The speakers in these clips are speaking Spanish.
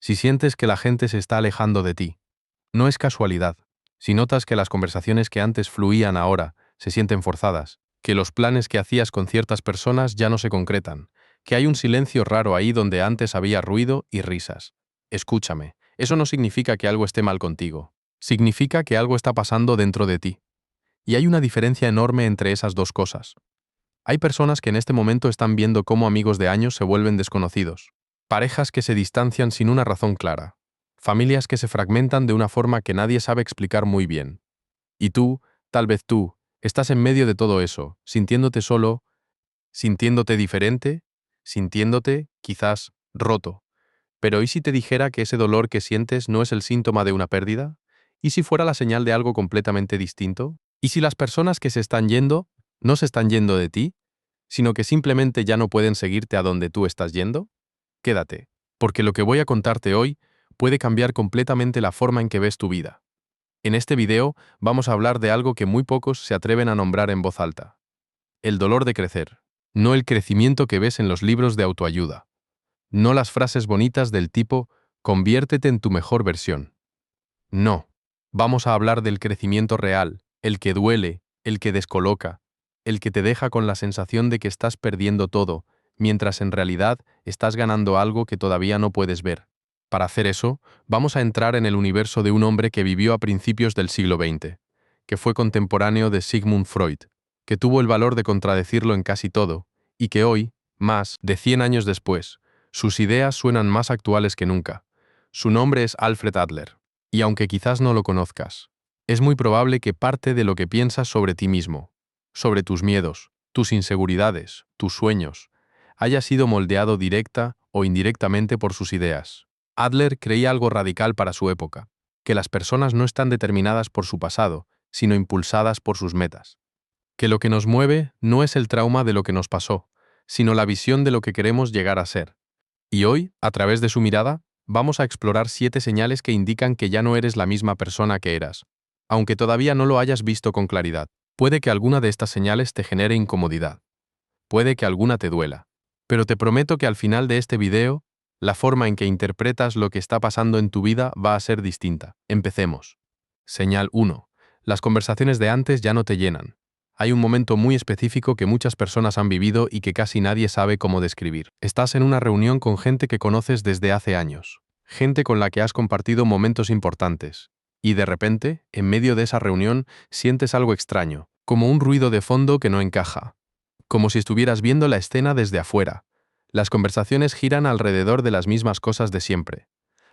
Si sientes que la gente se está alejando de ti, no es casualidad. Si notas que las conversaciones que antes fluían ahora se sienten forzadas, que los planes que hacías con ciertas personas ya no se concretan, que hay un silencio raro ahí donde antes había ruido y risas. Escúchame, eso no significa que algo esté mal contigo. Significa que algo está pasando dentro de ti. Y hay una diferencia enorme entre esas dos cosas. Hay personas que en este momento están viendo cómo amigos de años se vuelven desconocidos. Parejas que se distancian sin una razón clara. Familias que se fragmentan de una forma que nadie sabe explicar muy bien. Y tú, tal vez tú, estás en medio de todo eso, sintiéndote solo, sintiéndote diferente, sintiéndote, quizás, roto. Pero ¿y si te dijera que ese dolor que sientes no es el síntoma de una pérdida? ¿Y si fuera la señal de algo completamente distinto? ¿Y si las personas que se están yendo no se están yendo de ti, sino que simplemente ya no pueden seguirte a donde tú estás yendo? Quédate, porque lo que voy a contarte hoy puede cambiar completamente la forma en que ves tu vida. En este video vamos a hablar de algo que muy pocos se atreven a nombrar en voz alta. El dolor de crecer. No el crecimiento que ves en los libros de autoayuda. No las frases bonitas del tipo «conviértete en tu mejor versión». No. Vamos a hablar del crecimiento real, el que duele, el que descoloca, el que te deja con la sensación de que estás perdiendo todo, mientras en realidad estás ganando algo que todavía no puedes ver. Para hacer eso, vamos a entrar en el universo de un hombre que vivió a principios del siglo XX, que fue contemporáneo de Sigmund Freud, que tuvo el valor de contradecirlo en casi todo, y que hoy, más de 100 años después, sus ideas suenan más actuales que nunca. Su nombre es Alfred Adler. Y aunque quizás no lo conozcas, es muy probable que parte de lo que piensas sobre ti mismo, sobre tus miedos, tus inseguridades, tus sueños, haya sido moldeado directa o indirectamente por sus ideas. Adler creía algo radical para su época, que las personas no están determinadas por su pasado, sino impulsadas por sus metas. Que lo que nos mueve no es el trauma de lo que nos pasó, sino la visión de lo que queremos llegar a ser. Y hoy, a través de su mirada, vamos a explorar 7 señales que indican que ya no eres la misma persona que eras. Aunque todavía no lo hayas visto con claridad, puede que alguna de estas señales te genere incomodidad. Puede que alguna te duela. Pero te prometo que al final de este video, la forma en que interpretas lo que está pasando en tu vida va a ser distinta. Empecemos. Señal 1. Las conversaciones de antes ya no te llenan. Hay un momento muy específico que muchas personas han vivido y que casi nadie sabe cómo describir. Estás en una reunión con gente que conoces desde hace años, gente con la que has compartido momentos importantes, y de repente, en medio de esa reunión, sientes algo extraño, como un ruido de fondo que no encaja, como si estuvieras viendo la escena desde afuera. Las conversaciones giran alrededor de las mismas cosas de siempre,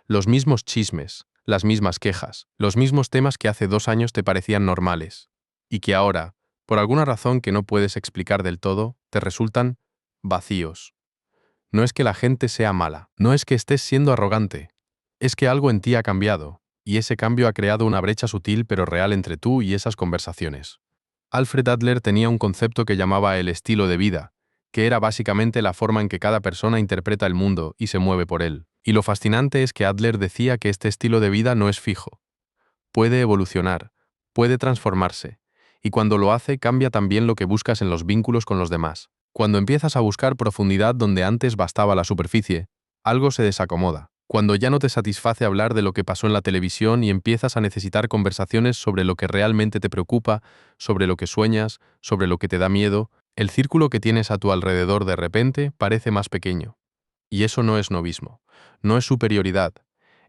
los mismos chismes, las mismas quejas, los mismos temas que hace 2 años te parecían normales, y que ahora, por alguna razón que no puedes explicar del todo, te resultan vacíos. No es que la gente sea mala, no es que estés siendo arrogante, es que algo en ti ha cambiado, y ese cambio ha creado una brecha sutil pero real entre tú y esas conversaciones. Alfred Adler tenía un concepto que llamaba el estilo de vida, que era básicamente la forma en que cada persona interpreta el mundo y se mueve por él. Y lo fascinante es que Adler decía que este estilo de vida no es fijo. Puede evolucionar, puede transformarse, y cuando lo hace cambia también lo que buscas en los vínculos con los demás. Cuando empiezas a buscar profundidad donde antes bastaba la superficie, algo se desacomoda. Cuando ya no te satisface hablar de lo que pasó en la televisión y empiezas a necesitar conversaciones sobre lo que realmente te preocupa, sobre lo que sueñas, sobre lo que te da miedo, el círculo que tienes a tu alrededor de repente parece más pequeño. Y eso no es novismo, no es superioridad.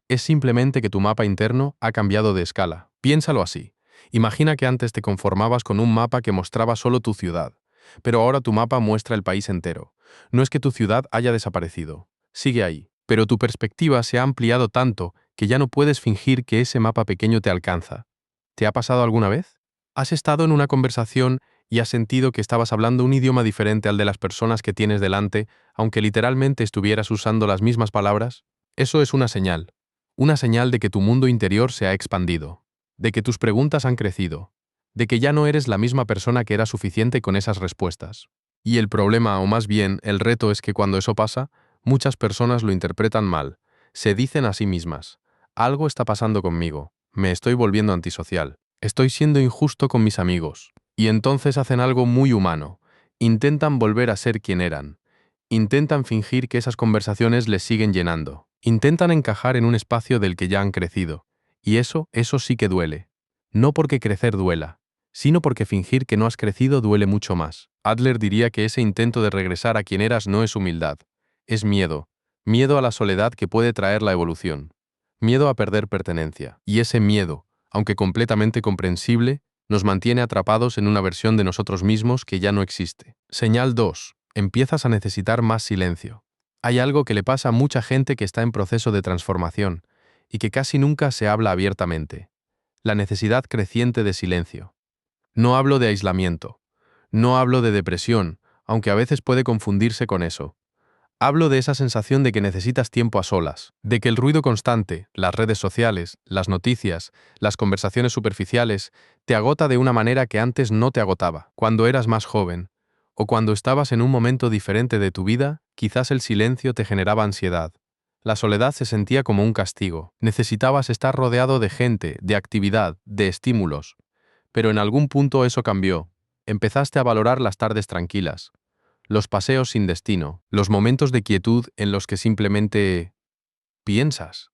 Es simplemente que tu mapa interno ha cambiado de escala. Piénsalo así. Imagina que antes te conformabas con un mapa que mostraba solo tu ciudad, pero ahora tu mapa muestra el país entero. No es que tu ciudad haya desaparecido, sigue ahí, pero tu perspectiva se ha ampliado tanto que ya no puedes fingir que ese mapa pequeño te alcanza. ¿Te ha pasado alguna vez? ¿Has estado en una conversación y has sentido que estabas hablando un idioma diferente al de las personas que tienes delante, aunque literalmente estuvieras usando las mismas palabras? Eso es una señal de que tu mundo interior se ha expandido, de que tus preguntas han crecido, de que ya no eres la misma persona que era suficiente con esas respuestas. Y el problema, o más bien el reto, es que cuando eso pasa, muchas personas lo interpretan mal. Se dicen a sí mismas: algo está pasando conmigo, me estoy volviendo antisocial, estoy siendo injusto con mis amigos. Y entonces hacen algo muy humano, intentan volver a ser quien eran, intentan fingir que esas conversaciones les siguen llenando. Intentan encajar en un espacio del que ya han crecido. Y eso sí que duele. No porque crecer duela, sino porque fingir que no has crecido duele mucho más. Adler diría que ese intento de regresar a quien eras no es humildad, es miedo. Miedo a la soledad que puede traer la evolución. Miedo a perder pertenencia. Y ese miedo, aunque completamente comprensible, nos mantiene atrapados en una versión de nosotros mismos que ya no existe. Señal 2. Empiezas a necesitar más silencio. Hay algo que le pasa a mucha gente que está en proceso de transformación y que casi nunca se habla abiertamente. La necesidad creciente de silencio. No hablo de aislamiento. No hablo de depresión, aunque a veces puede confundirse con eso. Hablo de esa sensación de que necesitas tiempo a solas, de que el ruido constante, las redes sociales, las noticias, las conversaciones superficiales, te agota de una manera que antes no te agotaba. Cuando eras más joven, o cuando estabas en un momento diferente de tu vida, quizás el silencio te generaba ansiedad. La soledad se sentía como un castigo. Necesitabas estar rodeado de gente, de actividad, de estímulos. Pero en algún punto eso cambió. Empezaste a valorar las tardes tranquilas, los paseos sin destino, los momentos de quietud en los que simplemente piensas,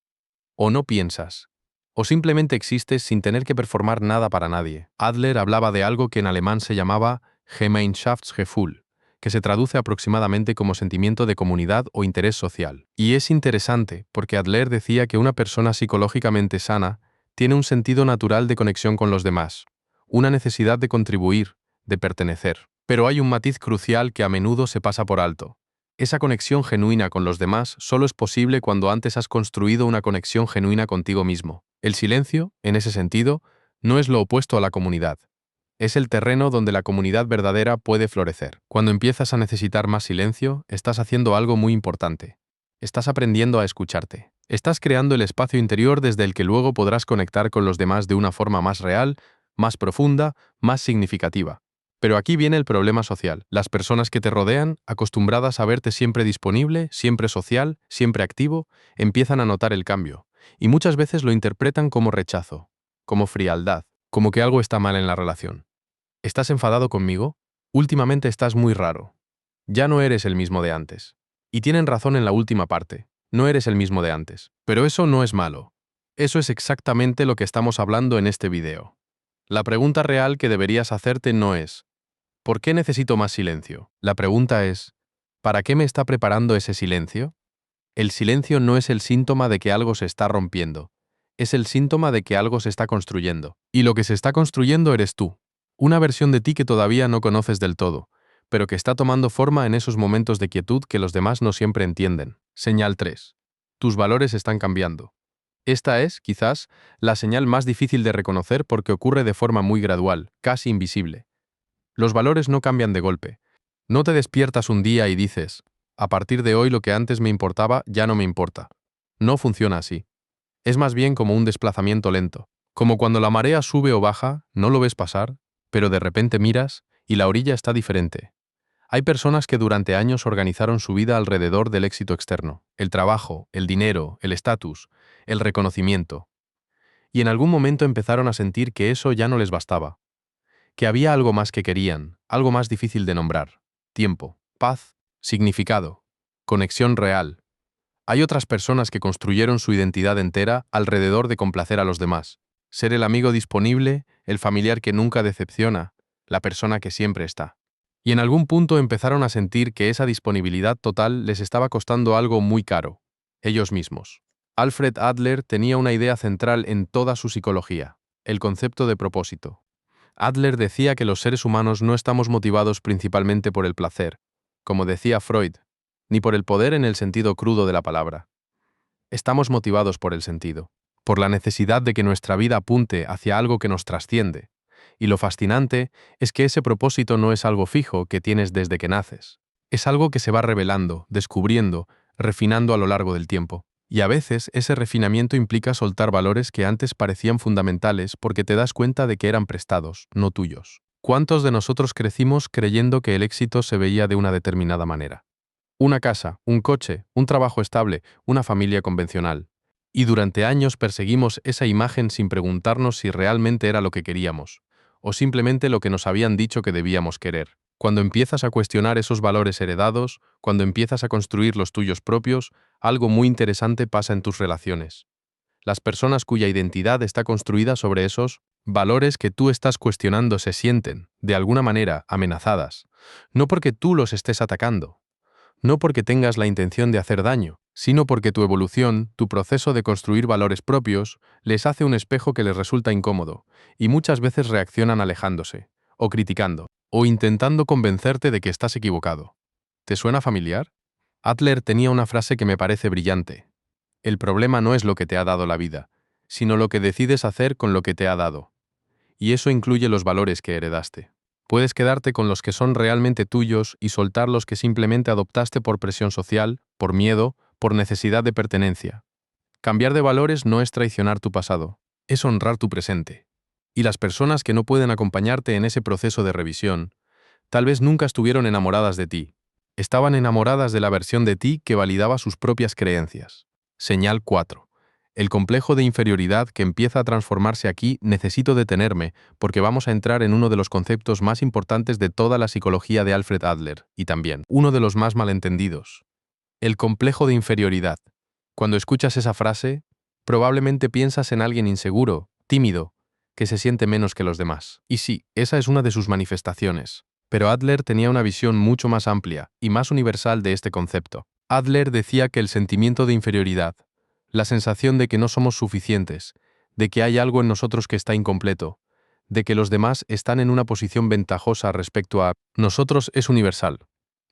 o no piensas, o simplemente existes sin tener que performar nada para nadie. Adler hablaba de algo que en alemán se llamaba Gemeinschaftsgefühl, que se traduce aproximadamente como sentimiento de comunidad o interés social. Y es interesante porque Adler decía que una persona psicológicamente sana tiene un sentido natural de conexión con los demás, una necesidad de contribuir, de pertenecer. Pero hay un matiz crucial que a menudo se pasa por alto. Esa conexión genuina con los demás solo es posible cuando antes has construido una conexión genuina contigo mismo. El silencio, en ese sentido, no es lo opuesto a la comunidad. Es el terreno donde la comunidad verdadera puede florecer. Cuando empiezas a necesitar más silencio, estás haciendo algo muy importante. Estás aprendiendo a escucharte. Estás creando el espacio interior desde el que luego podrás conectar con los demás de una forma más real, más profunda, más significativa. Pero aquí viene el problema social. Las personas que te rodean, acostumbradas a verte siempre disponible, siempre social, siempre activo, empiezan a notar el cambio. Y muchas veces lo interpretan como rechazo, como frialdad, como que algo está mal en la relación. ¿Estás enfadado conmigo? Últimamente estás muy raro. Ya no eres el mismo de antes. Y tienen razón en la última parte. No eres el mismo de antes. Pero eso no es malo. Eso es exactamente lo que estamos hablando en este video. La pregunta real que deberías hacerte no es ¿por qué necesito más silencio? La pregunta es ¿para qué me está preparando ese silencio? El silencio no es el síntoma de que algo se está rompiendo. Es el síntoma de que algo se está construyendo. Y lo que se está construyendo eres tú. Una versión de ti que todavía no conoces del todo, pero que está tomando forma en esos momentos de quietud que los demás no siempre entienden. Señal 3. Tus valores están cambiando. Esta es, quizás, la señal más difícil de reconocer porque ocurre de forma muy gradual, casi invisible. Los valores no cambian de golpe. No te despiertas un día y dices, a partir de hoy lo que antes me importaba ya no me importa. No funciona así. Es más bien como un desplazamiento lento. Como cuando la marea sube o baja, no lo ves pasar, pero de repente miras y la orilla está diferente. Hay personas que durante años organizaron su vida alrededor del éxito externo, el trabajo, el dinero, el estatus, el reconocimiento. Y en algún momento empezaron a sentir que eso ya no les bastaba, que había algo más que querían, algo más difícil de nombrar: tiempo, paz, significado, conexión real. Hay otras personas que construyeron su identidad entera alrededor de complacer a los demás, ser el amigo disponible, el familiar que nunca decepciona, la persona que siempre está. Y en algún punto empezaron a sentir que esa disponibilidad total les estaba costando algo muy caro: ellos mismos. Alfred Adler tenía una idea central en toda su psicología: el concepto de propósito. Adler decía que los seres humanos no estamos motivados principalmente por el placer, como decía Freud, ni por el poder en el sentido crudo de la palabra. Estamos motivados por el sentido, por la necesidad de que nuestra vida apunte hacia algo que nos trasciende. Y lo fascinante es que ese propósito no es algo fijo que tienes desde que naces. Es algo que se va revelando, descubriendo, refinando a lo largo del tiempo. Y a veces ese refinamiento implica soltar valores que antes parecían fundamentales porque te das cuenta de que eran prestados, no tuyos. ¿Cuántos de nosotros crecimos creyendo que el éxito se veía de una determinada manera? Una casa, un coche, un trabajo estable, una familia convencional. Y durante años perseguimos esa imagen sin preguntarnos si realmente era lo que queríamos, o simplemente lo que nos habían dicho que debíamos querer. Cuando empiezas a cuestionar esos valores heredados, cuando empiezas a construir los tuyos propios, algo muy interesante pasa en tus relaciones. Las personas cuya identidad está construida sobre esos valores que tú estás cuestionando se sienten, de alguna manera, amenazadas. No porque tú los estés atacando, no porque tengas la intención de hacer daño, sino porque tu evolución, tu proceso de construir valores propios, les hace un espejo que les resulta incómodo, y muchas veces reaccionan alejándose, o criticando, o intentando convencerte de que estás equivocado. ¿Te suena familiar? Adler tenía una frase que me parece brillante. El problema no es lo que te ha dado la vida, sino lo que decides hacer con lo que te ha dado. Y eso incluye los valores que heredaste. Puedes quedarte con los que son realmente tuyos y soltar los que simplemente adoptaste por presión social, por miedo, por necesidad de pertenencia. Cambiar de valores no es traicionar tu pasado, es honrar tu presente. Y las personas que no pueden acompañarte en ese proceso de revisión, tal vez nunca estuvieron enamoradas de ti. Estaban enamoradas de la versión de ti que validaba sus propias creencias. Señal 4. El complejo de inferioridad que empieza a transformarse aquí. Necesito detenerme, porque vamos a entrar en uno de los conceptos más importantes de toda la psicología de Alfred Adler, y también uno de los más malentendidos. El complejo de inferioridad. Cuando escuchas esa frase, probablemente piensas en alguien inseguro, tímido, que se siente menos que los demás. Y sí, esa es una de sus manifestaciones. Pero Adler tenía una visión mucho más amplia y más universal de este concepto. Adler decía que el sentimiento de inferioridad, la sensación de que no somos suficientes, de que hay algo en nosotros que está incompleto, de que los demás están en una posición ventajosa respecto a nosotros, es universal.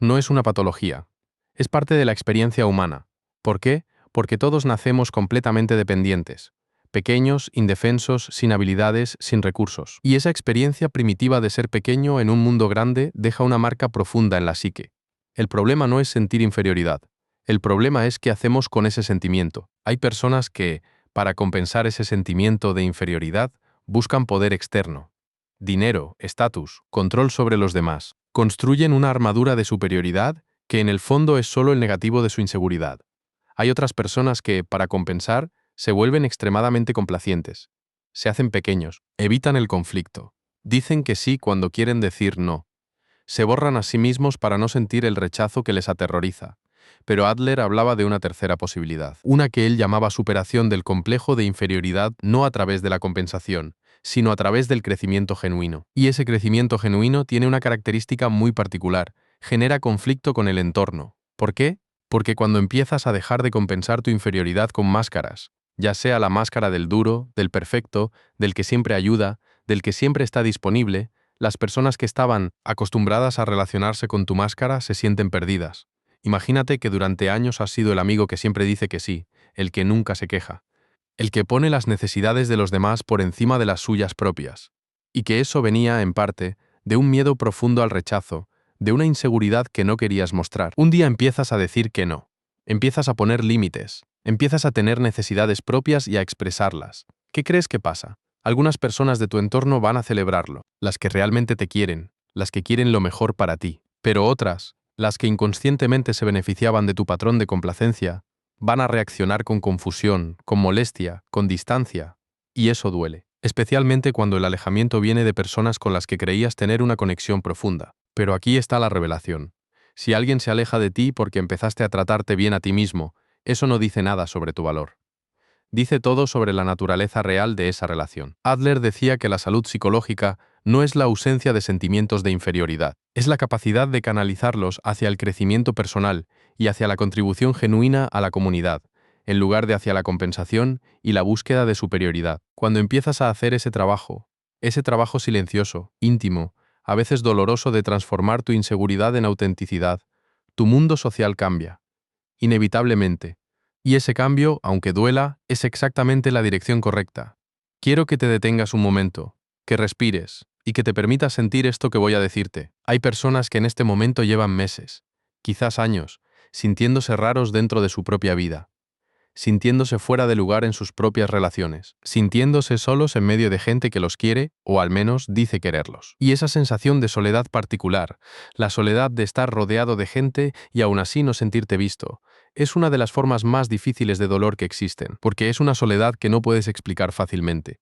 No es una patología. Es parte de la experiencia humana. ¿Por qué? Porque todos nacemos completamente dependientes, pequeños, indefensos, sin habilidades, sin recursos. Y esa experiencia primitiva de ser pequeño en un mundo grande deja una marca profunda en la psique. El problema no es sentir inferioridad. El problema es qué hacemos con ese sentimiento. Hay personas que, para compensar ese sentimiento de inferioridad, buscan poder externo. Dinero, estatus, control sobre los demás. Construyen una armadura de superioridad que en el fondo es solo el negativo de su inseguridad. Hay otras personas que, para compensar, se vuelven extremadamente complacientes. Se hacen pequeños, evitan el conflicto. Dicen que sí cuando quieren decir no. Se borran a sí mismos para no sentir el rechazo que les aterroriza. Pero Adler hablaba de una tercera posibilidad, una que él llamaba superación del complejo de inferioridad no a través de la compensación, sino a través del crecimiento genuino. Y ese crecimiento genuino tiene una característica muy particular: genera conflicto con el entorno. ¿Por qué? Porque cuando empiezas a dejar de compensar tu inferioridad con máscaras, ya sea la máscara del duro, del perfecto, del que siempre ayuda, del que siempre está disponible, las personas que estaban acostumbradas a relacionarse con tu máscara se sienten perdidas. Imagínate que durante años has sido el amigo que siempre dice que sí, el que nunca se queja, el que pone las necesidades de los demás por encima de las suyas propias. Y que eso venía, en parte, de un miedo profundo al rechazo, de una inseguridad que no querías mostrar. Un día empiezas a decir que no. Empiezas a poner límites. Empiezas a tener necesidades propias y a expresarlas. ¿Qué crees que pasa? Algunas personas de tu entorno van a celebrarlo, las que realmente te quieren, las que quieren lo mejor para ti. Pero otras, las que inconscientemente se beneficiaban de tu patrón de complacencia, van a reaccionar con confusión, con molestia, con distancia. Y eso duele, especialmente cuando el alejamiento viene de personas con las que creías tener una conexión profunda. Pero aquí está la revelación. Si alguien se aleja de ti porque empezaste a tratarte bien a ti mismo, eso no dice nada sobre tu valor. Dice todo sobre la naturaleza real de esa relación. Adler decía que la salud psicológica no es la ausencia de sentimientos de inferioridad, es la capacidad de canalizarlos hacia el crecimiento personal y hacia la contribución genuina a la comunidad, en lugar de hacia la compensación y la búsqueda de superioridad. Cuando empiezas a hacer ese trabajo silencioso, íntimo, a veces doloroso de transformar tu inseguridad en autenticidad, tu mundo social cambia, inevitablemente. Y ese cambio, aunque duela, es exactamente la dirección correcta. Quiero que te detengas un momento, que respires, y que te permitas sentir esto que voy a decirte. Hay personas que en este momento llevan meses, quizás años, sintiéndose raros dentro de su propia vida, sintiéndose fuera de lugar en sus propias relaciones, sintiéndose solos en medio de gente que los quiere, o al menos dice quererlos. Y esa sensación de soledad particular, la soledad de estar rodeado de gente y aún así no sentirte visto, es una de las formas más difíciles de dolor que existen, porque es una soledad que no puedes explicar fácilmente.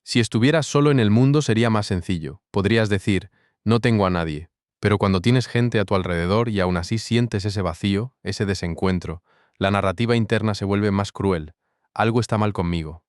Si estuvieras solo en el mundo sería más sencillo. Podrías decir, no tengo a nadie. Pero cuando tienes gente a tu alrededor y aún así sientes ese vacío, ese desencuentro, la narrativa interna se vuelve más cruel. Algo está mal conmigo.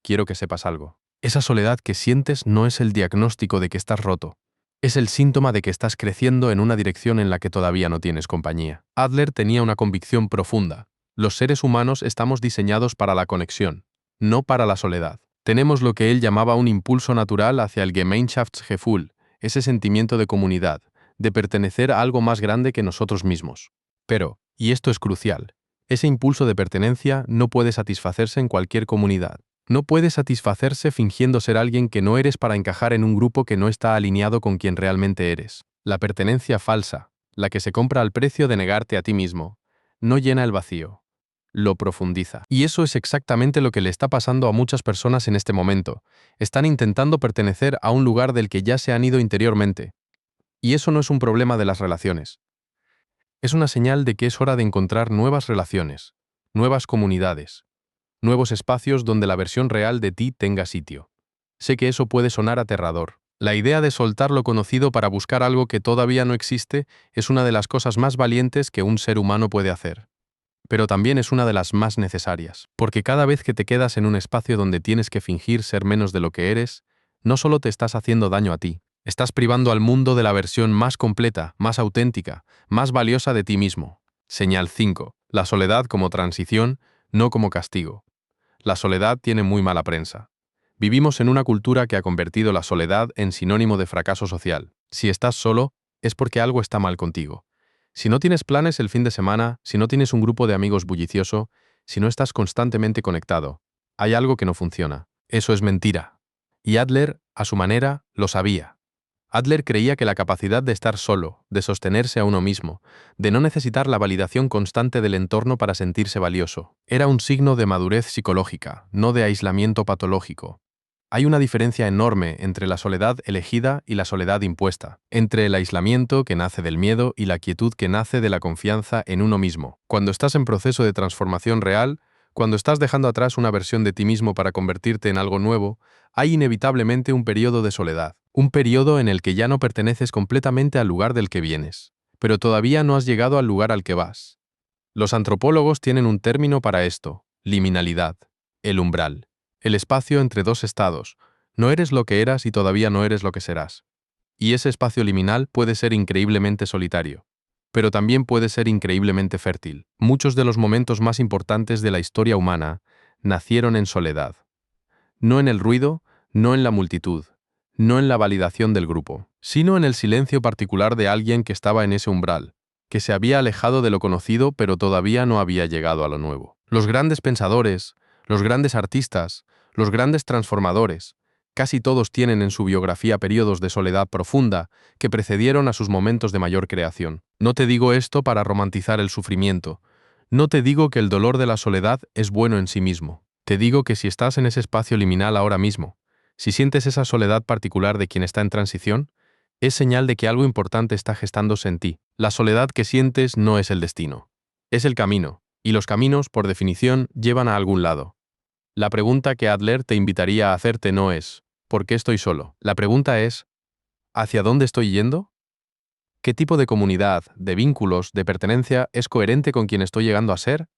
Quiero que sepas algo. Esa soledad que sientes no es el diagnóstico de que estás roto. Es el síntoma de que estás creciendo en una dirección en la que todavía no tienes compañía. Adler tenía una convicción profunda. Los seres humanos estamos diseñados para la conexión, no para la soledad. Tenemos lo que él llamaba un impulso natural hacia el Gemeinschaftsgefühl, ese sentimiento de comunidad, de pertenecer a algo más grande que nosotros mismos. Pero, y esto es crucial, ese impulso de pertenencia no puede satisfacerse en cualquier comunidad. No puede satisfacerse fingiendo ser alguien que no eres para encajar en un grupo que no está alineado con quien realmente eres. La pertenencia falsa, la que se compra al precio de negarte a ti mismo, no llena el vacío, lo profundiza. Y eso es exactamente lo que le está pasando a muchas personas en este momento. Están intentando pertenecer a un lugar del que ya se han ido interiormente. Y eso no es un problema de las relaciones. Es una señal de que es hora de encontrar nuevas relaciones, nuevas comunidades, nuevos espacios donde la versión real de ti tenga sitio. Sé que eso puede sonar aterrador. La idea de soltar lo conocido para buscar algo que todavía no existe es una de las cosas más valientes que un ser humano puede hacer. Pero también es una de las más necesarias, porque cada vez que te quedas en un espacio donde tienes que fingir ser menos de lo que eres, no solo te estás haciendo daño a ti, estás privando al mundo de la versión más completa, más auténtica, más valiosa de ti mismo. Señal 5. La soledad como transición, no como castigo. La soledad tiene muy mala prensa. Vivimos en una cultura que ha convertido la soledad en sinónimo de fracaso social. Si estás solo, es porque algo está mal contigo. Si no tienes planes el fin de semana, si no tienes un grupo de amigos bullicioso, si no estás constantemente conectado, hay algo que no funciona. Eso es mentira. Y Adler, a su manera, lo sabía. Adler creía que la capacidad de estar solo, de sostenerse a uno mismo, de no necesitar la validación constante del entorno para sentirse valioso, era un signo de madurez psicológica, no de aislamiento patológico. Hay una diferencia enorme entre la soledad elegida y la soledad impuesta, entre el aislamiento que nace del miedo y la quietud que nace de la confianza en uno mismo. Cuando estás en proceso de transformación real, cuando estás dejando atrás una versión de ti mismo para convertirte en algo nuevo, hay inevitablemente un periodo de soledad, un periodo en el que ya no perteneces completamente al lugar del que vienes, pero todavía no has llegado al lugar al que vas. Los antropólogos tienen un término para esto: liminalidad, el umbral, el espacio entre dos estados. No eres lo que eras y todavía no eres lo que serás. Y ese espacio liminal puede ser increíblemente solitario, pero también puede ser increíblemente fértil. Muchos de los momentos más importantes de la historia humana nacieron en soledad. No en el ruido, no en la multitud, no en la validación del grupo, sino en el silencio particular de alguien que estaba en ese umbral, que se había alejado de lo conocido pero todavía no había llegado a lo nuevo. Los grandes pensadores, los grandes artistas, los grandes transformadores, casi todos tienen en su biografía periodos de soledad profunda que precedieron a sus momentos de mayor creación. No te digo esto para romantizar el sufrimiento. No te digo que el dolor de la soledad es bueno en sí mismo. Te digo que si estás en ese espacio liminal ahora mismo, si sientes esa soledad particular de quien está en transición, es señal de que algo importante está gestándose en ti. La soledad que sientes no es el destino, es el camino, y los caminos, por definición, llevan a algún lado. La pregunta que Adler te invitaría a hacerte no es ¿por qué estoy solo? La pregunta es ¿hacia dónde estoy yendo? ¿Qué tipo de comunidad, de vínculos, de pertenencia es coherente con quien estoy llegando a ser?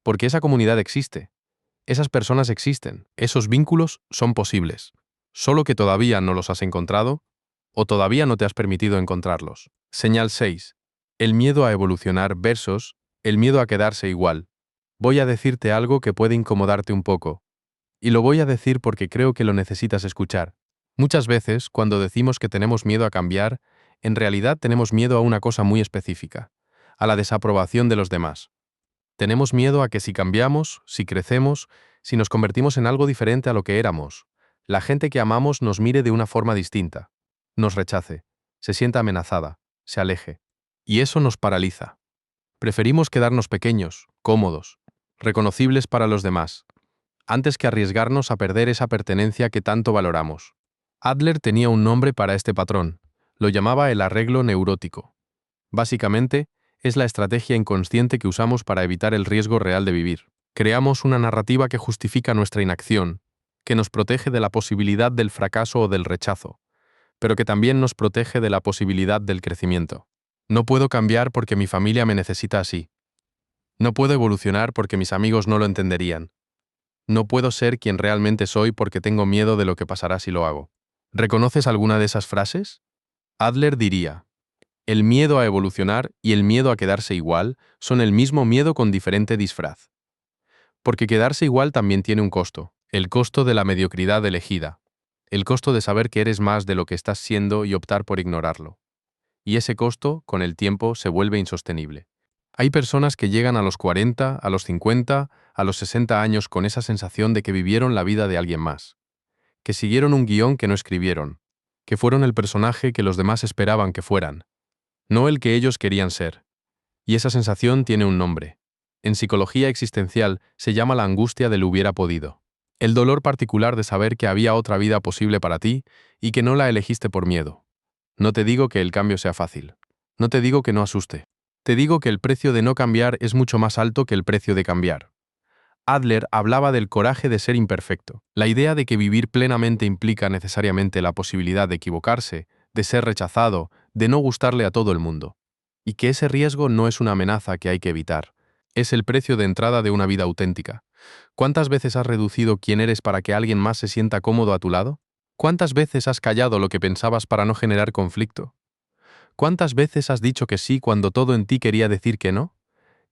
Porque esa comunidad existe. Esas personas existen, esos vínculos son posibles, solo que todavía no los has encontrado o todavía no te has permitido encontrarlos. Señal 6. El miedo a evolucionar versus el miedo a quedarse igual. Voy a decirte algo que puede incomodarte un poco, y lo voy a decir porque creo que lo necesitas escuchar. Muchas veces, cuando decimos que tenemos miedo a cambiar, en realidad tenemos miedo a una cosa muy específica, a la desaprobación de los demás. Tenemos miedo a que si cambiamos, si crecemos, si nos convertimos en algo diferente a lo que éramos, la gente que amamos nos mire de una forma distinta, nos rechace, se sienta amenazada, se aleje. Y eso nos paraliza. Preferimos quedarnos pequeños, cómodos, reconocibles para los demás, antes que arriesgarnos a perder esa pertenencia que tanto valoramos. Adler tenía un nombre para este patrón, lo llamaba el arreglo neurótico. Básicamente, es la estrategia inconsciente que usamos para evitar el riesgo real de vivir. Creamos una narrativa que justifica nuestra inacción, que nos protege de la posibilidad del fracaso o del rechazo. pero que también nos protege de la posibilidad del crecimiento. No puedo cambiar porque mi familia me necesita así. No puedo evolucionar porque mis amigos no lo entenderían. No puedo ser quien realmente soy porque tengo miedo de lo que pasará si lo hago. ¿Reconoces alguna de esas frases? Adler diría: el miedo a evolucionar y el miedo a quedarse igual son el mismo miedo con diferente disfraz. Porque quedarse igual también tiene un costo, el costo de la mediocridad elegida, el costo de saber que eres más de lo que estás siendo y optar por ignorarlo. Y ese costo, con el tiempo, se vuelve insostenible. Hay personas que llegan a los 40, a los 50, a los 60 años con esa sensación de que vivieron la vida de alguien más, que siguieron un guión que no escribieron, que fueron el personaje que los demás esperaban que fueran, no el que ellos querían ser. Y esa sensación tiene un nombre. En psicología existencial se llama la angustia del hubiera podido. El dolor particular de saber que había otra vida posible para ti y que no la elegiste por miedo. No te digo que el cambio sea fácil. No te digo que no asuste. Te digo que el precio de no cambiar es mucho más alto que el precio de cambiar. Adler hablaba del coraje de ser imperfecto, la idea de que vivir plenamente implica necesariamente la posibilidad de equivocarse, de ser rechazado, de no gustarle a todo el mundo, y que ese riesgo no es una amenaza que hay que evitar, es el precio de entrada de una vida auténtica. ¿Cuántas veces has reducido quién eres para que alguien más se sienta cómodo a tu lado? ¿Cuántas veces has callado lo que pensabas para no generar conflicto? ¿Cuántas veces has dicho que sí cuando todo en ti quería decir que no?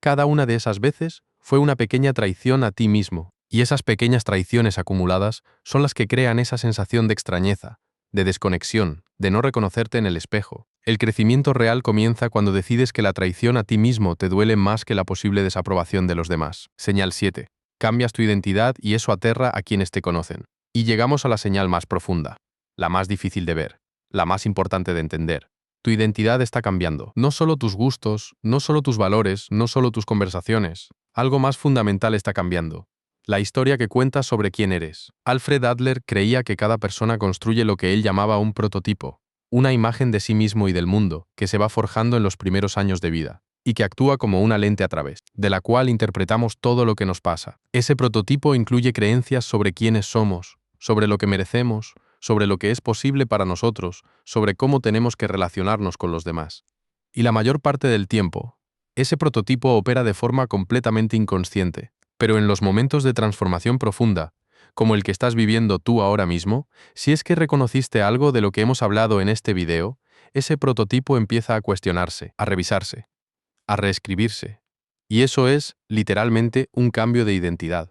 Cada una de esas veces fue una pequeña traición a ti mismo, y esas pequeñas traiciones acumuladas son las que crean esa sensación de extrañeza, de desconexión, de no reconocerte en el espejo. El crecimiento real comienza cuando decides que la traición a ti mismo te duele más que la posible desaprobación de los demás. Señal 7. Cambias tu identidad y eso aterra a quienes te conocen. Y llegamos a la señal más profunda, la más difícil de ver, la más importante de entender. Tu identidad está cambiando. No solo tus gustos, no solo tus valores, no solo tus conversaciones. Algo más fundamental está cambiando. La historia que cuentas sobre quién eres. Alfred Adler creía que cada persona construye lo que él llamaba un prototipo, una imagen de sí mismo y del mundo, que se va forjando en los primeros años de vida, y que actúa como una lente a través, de la cual interpretamos todo lo que nos pasa. Ese prototipo incluye creencias sobre quiénes somos, sobre lo que merecemos, sobre lo que es posible para nosotros, sobre cómo tenemos que relacionarnos con los demás. Y la mayor parte del tiempo, ese prototipo opera de forma completamente inconsciente, pero en los momentos de transformación profunda, como el que estás viviendo tú ahora mismo, si es que reconociste algo de lo que hemos hablado en este video, ese prototipo empieza a cuestionarse, a revisarse, a reescribirse. Y eso es, literalmente, un cambio de identidad.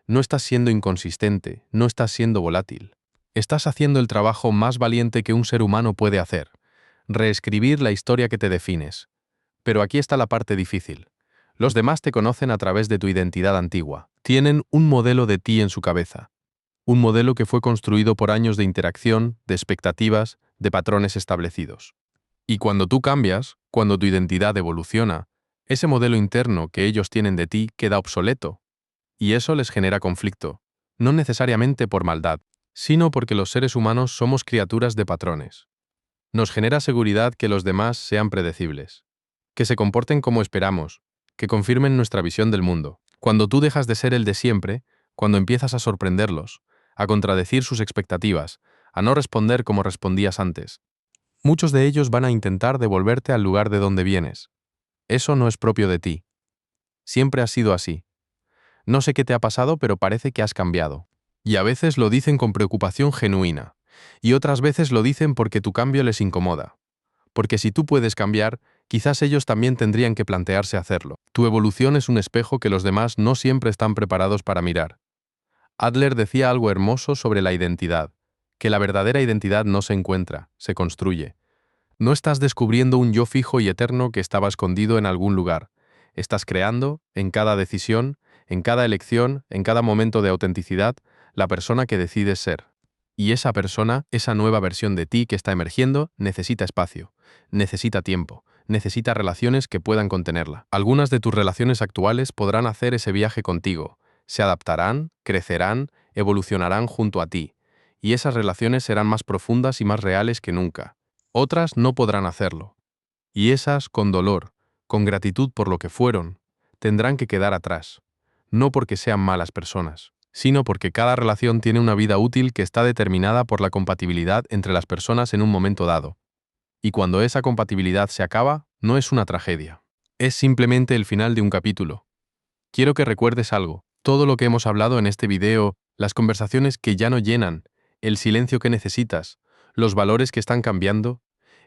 No estás siendo inconsistente, no estás siendo volátil. Estás haciendo el trabajo más valiente que un ser humano puede hacer, reescribir la historia que te defines. Pero aquí está la parte difícil. Los demás te conocen a través de tu identidad antigua. Tienen un modelo de ti en su cabeza. Un modelo que fue construido por años de interacción, de expectativas, de patrones establecidos. Y cuando tú cambias, cuando tu identidad evoluciona, ese modelo interno que ellos tienen de ti queda obsoleto. Y eso les genera conflicto, no necesariamente por maldad, sino porque los seres humanos somos criaturas de patrones. Nos genera seguridad que los demás sean predecibles, que se comporten como esperamos, que confirmen nuestra visión del mundo. Cuando tú dejas de ser el de siempre, cuando empiezas a sorprenderlos, a contradecir sus expectativas, a no responder como respondías antes, muchos de ellos van a intentar devolverte al lugar de donde vienes. Eso no es propio de ti. Siempre has sido así. No sé qué te ha pasado, pero parece que has cambiado. Y a veces lo dicen con preocupación genuina, y otras veces lo dicen porque tu cambio les incomoda. Porque si tú puedes cambiar, quizás ellos también tendrían que plantearse hacerlo. Tu evolución es un espejo que los demás no siempre están preparados para mirar. Adler decía algo hermoso sobre la identidad, que la verdadera identidad no se encuentra, se construye. No estás descubriendo un yo fijo y eterno que estaba escondido en algún lugar. Estás creando, en cada decisión, en cada elección, en cada momento de autenticidad, la persona que decides ser. Y esa persona, esa nueva versión de ti que está emergiendo, necesita espacio, necesita tiempo, necesita relaciones que puedan contenerla. Algunas de tus relaciones actuales podrán hacer ese viaje contigo, se adaptarán, crecerán, evolucionarán junto a ti, y esas relaciones serán más profundas y más reales que nunca. Otras no podrán hacerlo, y esas, con dolor, con gratitud por lo que fueron, tendrán que quedar atrás, no porque sean malas personas, sino porque cada relación tiene una vida útil que está determinada por la compatibilidad entre las personas en un momento dado. Y cuando esa compatibilidad se acaba, no es una tragedia. Es simplemente el final de un capítulo. Quiero que recuerdes algo. Todo lo que hemos hablado en este video, las conversaciones que ya no llenan, el silencio que necesitas, los valores que están cambiando,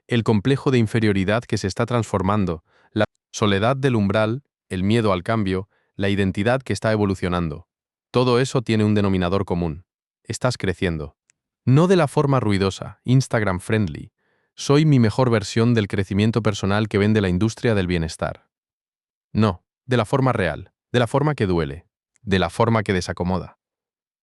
el complejo de inferioridad que se está transformando, la soledad del umbral, el miedo al cambio, la identidad que está evolucionando. Todo eso tiene un denominador común. Estás creciendo. No de la forma ruidosa, Instagram friendly. Soy mi mejor versión del crecimiento personal que vende la industria del bienestar. No, de la forma real, de la forma que duele, de la forma que desacomoda,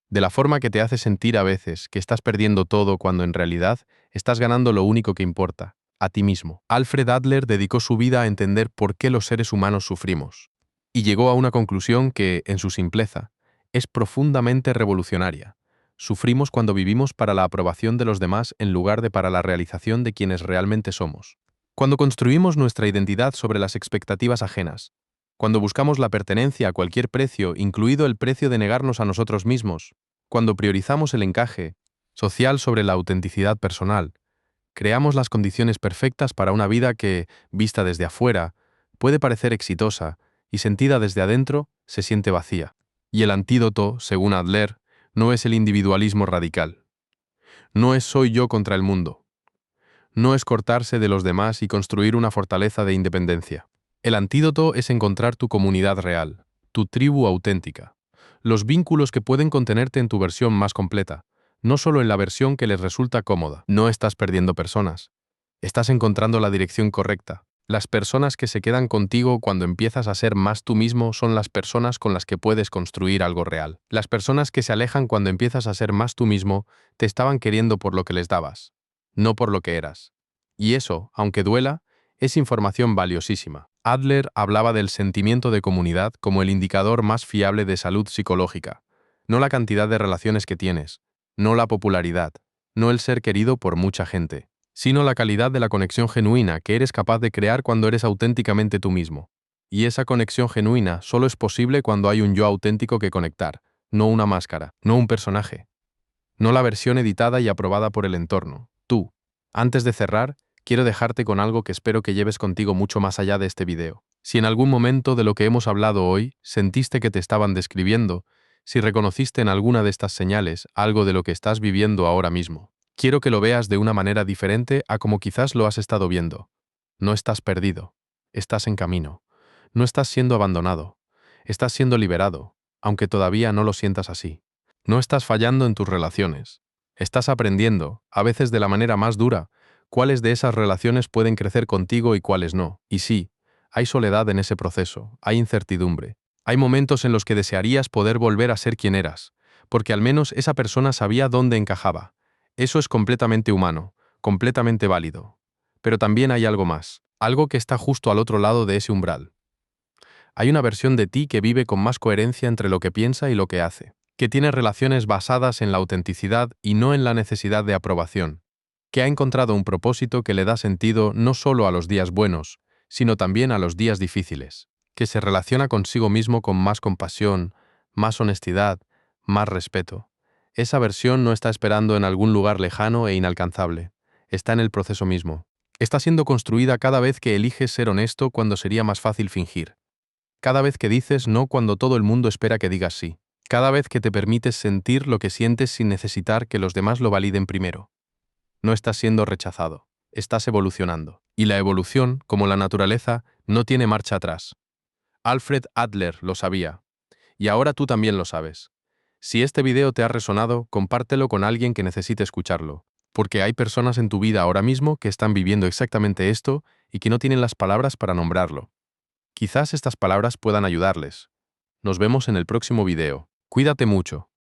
de la forma que te hace sentir a veces que estás perdiendo todo cuando en realidad estás ganando lo único que importa, a ti mismo. Alfred Adler dedicó su vida a entender por qué los seres humanos sufrimos, y llegó a una conclusión que, en su simpleza, es profundamente revolucionaria. Sufrimos cuando vivimos para la aprobación de los demás en lugar de para la realización de quienes realmente somos. Cuando construimos nuestra identidad sobre las expectativas ajenas, cuando buscamos la pertenencia a cualquier precio, incluido el precio de negarnos a nosotros mismos, cuando priorizamos el encaje social sobre la autenticidad personal, creamos las condiciones perfectas para una vida que, vista desde afuera, puede parecer exitosa y sentida desde adentro, se siente vacía. Y el antídoto, según Adler, no es el individualismo radical. No es soy yo contra el mundo. No es cortarse de los demás y construir una fortaleza de independencia. El antídoto es encontrar tu comunidad real, tu tribu auténtica, los vínculos que pueden contenerte en tu versión más completa, no solo en la versión que les resulta cómoda. No estás perdiendo personas. Estás encontrando la dirección correcta. Las personas que se quedan contigo cuando empiezas a ser más tú mismo son las personas con las que puedes construir algo real. Las personas que se alejan cuando empiezas a ser más tú mismo te estaban queriendo por lo que les dabas, no por lo que eras. Y eso, aunque duela, es información valiosísima. Adler hablaba del sentimiento de comunidad como el indicador más fiable de salud psicológica, no la cantidad de relaciones que tienes, no la popularidad, no el ser querido por mucha gente, sino la calidad de la conexión genuina que eres capaz de crear cuando eres auténticamente tú mismo. Y esa conexión genuina solo es posible cuando hay un yo auténtico que conectar, no una máscara, no un personaje, no la versión editada y aprobada por el entorno, tú. Antes de cerrar, quiero dejarte con algo que espero que lleves contigo mucho más allá de este video. Si en algún momento de lo que hemos hablado hoy sentiste que te estaban describiendo, si reconociste en alguna de estas señales algo de lo que estás viviendo ahora mismo, quiero que lo veas de una manera diferente a como quizás lo has estado viendo. No estás perdido, estás en camino. No estás siendo abandonado, estás siendo liberado, aunque todavía no lo sientas así. No estás fallando en tus relaciones. Estás aprendiendo, a veces de la manera más dura, cuáles de esas relaciones pueden crecer contigo y cuáles no. Y sí, hay soledad en ese proceso, hay incertidumbre. Hay momentos en los que desearías poder volver a ser quien eras, porque al menos esa persona sabía dónde encajaba. Eso es completamente humano, completamente válido. Pero también hay algo más, algo que está justo al otro lado de ese umbral. Hay una versión de ti que vive con más coherencia entre lo que piensa y lo que hace, que tiene relaciones basadas en la autenticidad y no en la necesidad de aprobación, que ha encontrado un propósito que le da sentido no solo a los días buenos, sino también a los días difíciles, que se relaciona consigo mismo con más compasión, más honestidad, más respeto. Esa versión no está esperando en algún lugar lejano e inalcanzable, está en el proceso mismo. Está siendo construida cada vez que eliges ser honesto cuando sería más fácil fingir. Cada vez que dices no cuando todo el mundo espera que digas sí. Cada vez que te permites sentir lo que sientes sin necesitar que los demás lo validen primero. No estás siendo rechazado, estás evolucionando. Y la evolución, como la naturaleza, no tiene marcha atrás. Alfred Adler lo sabía. Y ahora tú también lo sabes. Si este video te ha resonado, compártelo con alguien que necesite escucharlo. Porque hay personas en tu vida ahora mismo que están viviendo exactamente esto y que no tienen las palabras para nombrarlo. Quizás estas palabras puedan ayudarles. Nos vemos en el próximo video. Cuídate mucho.